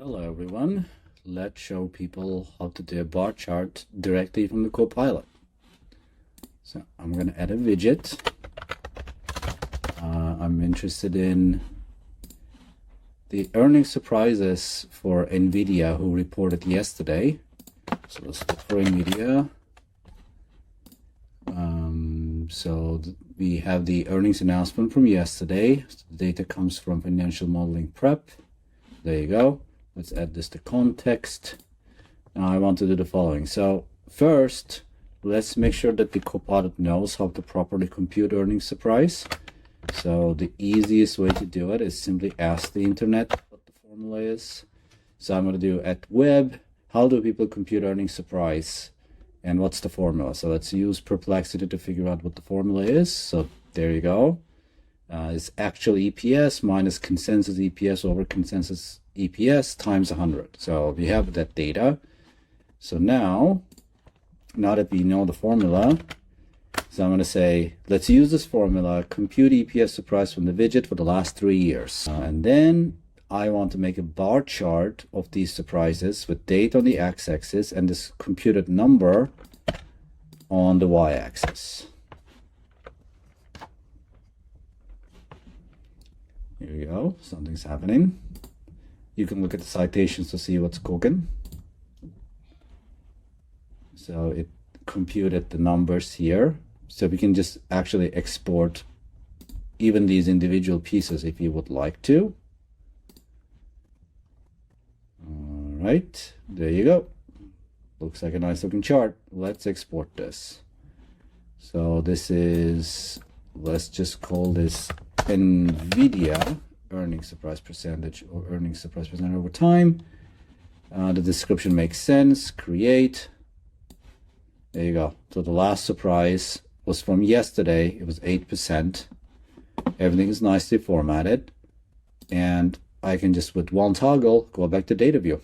Hello everyone, let's show people how to do a bar chart directly from the Copilot. So I'm going to add a widget. I'm interested in the earnings surprises for Nvidia who reported yesterday. So let's look for Nvidia. We have the earnings announcement from yesterday. The data comes from Financial Modeling Prep. There you go. Let's add this to context. Now I want to do the following. So first, let's make sure that the Copilot knows how to properly compute earnings surprise. So the easiest way to do it is simply ask the internet what the formula is. So I'm going to do at web, how do people compute earnings surprise? And what's the formula? So let's use Perplexity to figure out what the formula is. So there you go. It's actual EPS minus consensus EPS over consensus EPS times 100. So we have that data. So now that we know the formula, so I'm going to say, let's use this formula, compute EPS surprise from the widget for the last 3 years. And then I want to make a bar chart of these surprises with date on the x-axis and this computed number on the y-axis. Here we go, something's happening. You can look at the citations to see what's cooking. So it computed the numbers here. So we can just actually export even these individual pieces if you would like to. All right, there you go. Looks like a nice looking chart. Let's export this. So this is, let's just call this Nvidia earnings surprise percentage or earnings surprise percentage over time. The description makes sense. Create. There you go. So the last surprise was from yesterday. It was 8%. Everything is nicely formatted. And I can just, with one toggle, go back to data view.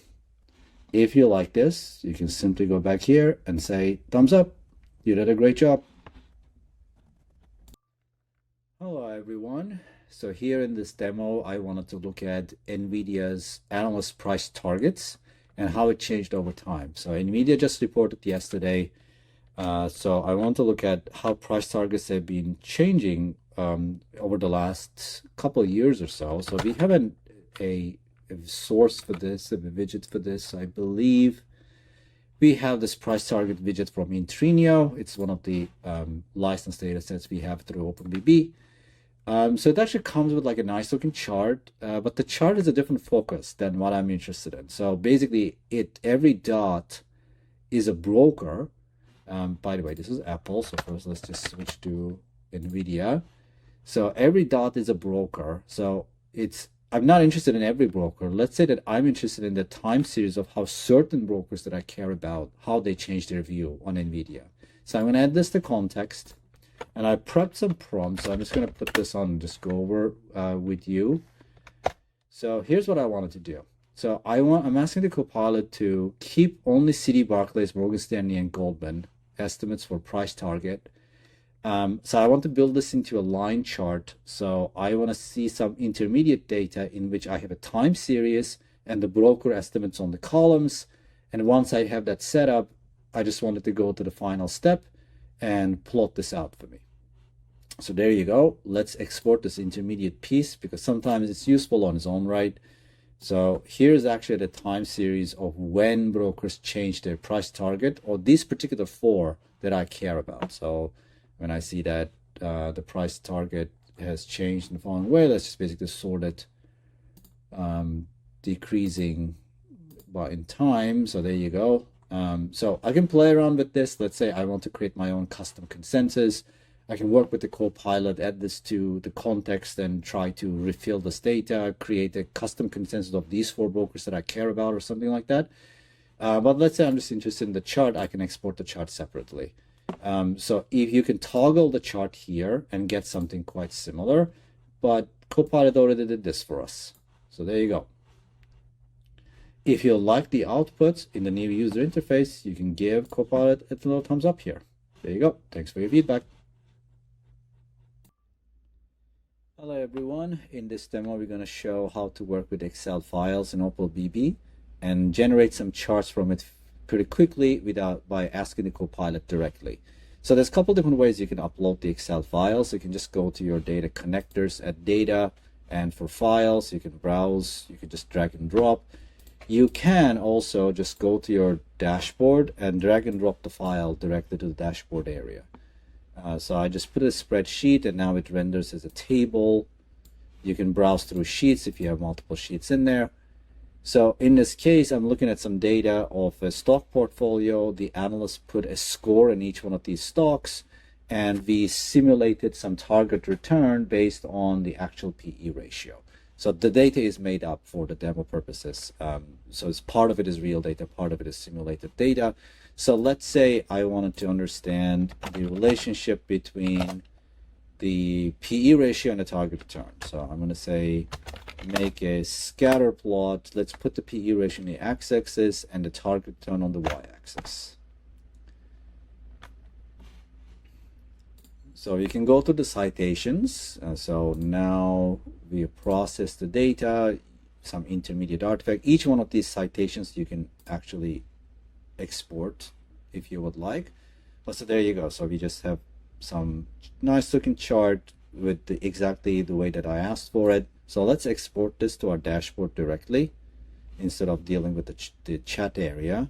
If you like this, you can simply go back here and say, thumbs up. You did a great job. Hello, everyone. So here in this demo, I wanted to look at Nvidia's analyst price targets and how it changed over time. So Nvidia just reported yesterday. So I want to look at how price targets have been changing over the last couple of years or so. So we have a source for this, a widget for this. I believe we have this price target widget from Intrinio. It's one of the licensed data sets we have through OpenBB. So it actually comes with like a nice looking chart, but the chart is a different focus than what I'm interested in. So basically every dot is a broker. By the way, this is Apple. So first let's just switch to Nvidia. So every dot is a broker. So I'm not interested in every broker. Let's say that I'm interested in the time series of how certain brokers that I care about, how they change their view on Nvidia. So I'm going to add this to context. And I prepped some prompts. So I'm just going to put this on and just go over with you. So here's what I wanted to do. So I'm asking the Copilot to keep only Citi, Barclays, Morgan Stanley, and Goldman estimates for price target. So I want to build this into a line chart. So I want to see some intermediate data in which I have a time series and the broker estimates on the columns. And once I have that set up, I just wanted to go to the final step and plot this out for me. So there you go. Let's export this intermediate piece because sometimes it's useful on its own right. So here's actually the time series of when brokers change their price target, or these particular 4 that I care about. So when I see that the price target has changed in the following way, let's just basically sort it decreasing in time. So there you go. So I can play around with this. Let's say I want to create my own custom consensus. I can work with the Copilot, add this to the context and try to refill this data, create a custom consensus of these 4 brokers that I care about or something like that. But let's say I'm just interested in the chart. I can export the chart separately. So if you can toggle the chart here and get something quite similar, but Copilot already did this for us. So there you go. If you like the output in the new user interface, you can give Copilot a little thumbs up here. There you go. Thanks for your feedback. Hello everyone. In this demo, we're going to show how to work with Excel files in OpenBB. and generate some charts from it pretty quickly by asking the Copilot directly. So there's a couple different ways you can upload the Excel files. You can just go to your data connectors at data, and for files, you can browse, you can just drag and drop. You can also just go to your dashboard and drag and drop the file directly to the dashboard area. So I just put a spreadsheet, and now it renders as a table. You can browse through sheets if you have multiple sheets in there. So in this case, I'm looking at some data of a stock portfolio. The analyst put a score in each one of these stocks, and we simulated some target return based on the actual PE ratio. So the data is made up for the demo purposes. So it's part of it is real data, part of it is simulated data. So let's say I wanted to understand the relationship between the PE ratio and the target return. So I'm going to say make a scatter plot. Let's put the PE ratio in the x-axis and the target return on the y-axis. So you can go to the citations. So now we process the data, some intermediate artifact. Each one of these citations you can actually export if you would like. So there you go. So we just have some nice looking chart with exactly the way that I asked for it. So let's export this to our dashboard directly instead of dealing with the chat area.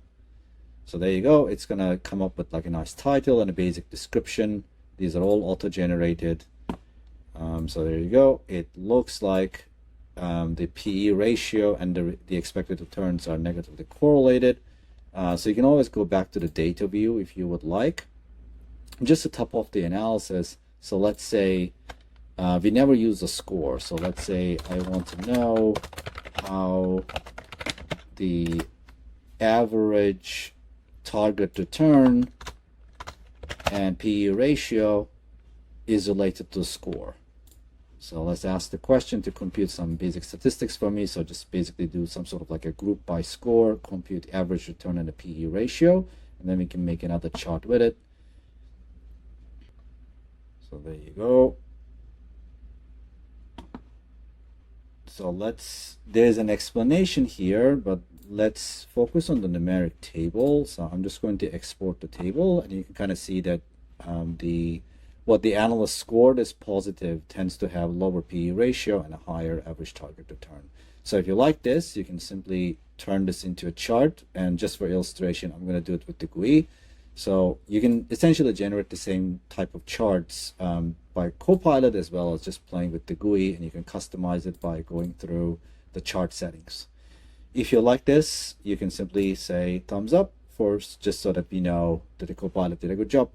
So there you go. It's going to come up with like a nice title and a basic description. These are all auto-generated. So there you go. It looks like the PE ratio and the expected returns are negatively correlated. So you can always go back to the data view if you would like. Just to top off the analysis, so let's say we never use a score. So let's say I want to know how the average target return and PE ratio is related to score. So let's ask the question to compute some basic statistics for me. So just basically do some sort of like a group by score, compute average return and the PE ratio, and then we can make another chart with it. So there you go. So there's an explanation here, but let's focus on the numeric table. So I'm just going to export the table, and you can kind of see that what the analyst scored is positive tends to have lower PE ratio and a higher average target return. So if you like this, you can simply turn this into a chart, and just for illustration, I'm going to do it with the GUI. So you can essentially generate the same type of charts by Copilot as well as just playing with the GUI, and you can customize it by going through the chart settings. If you like this, you can simply say thumbs up just so that we know that the Copilot did a good job.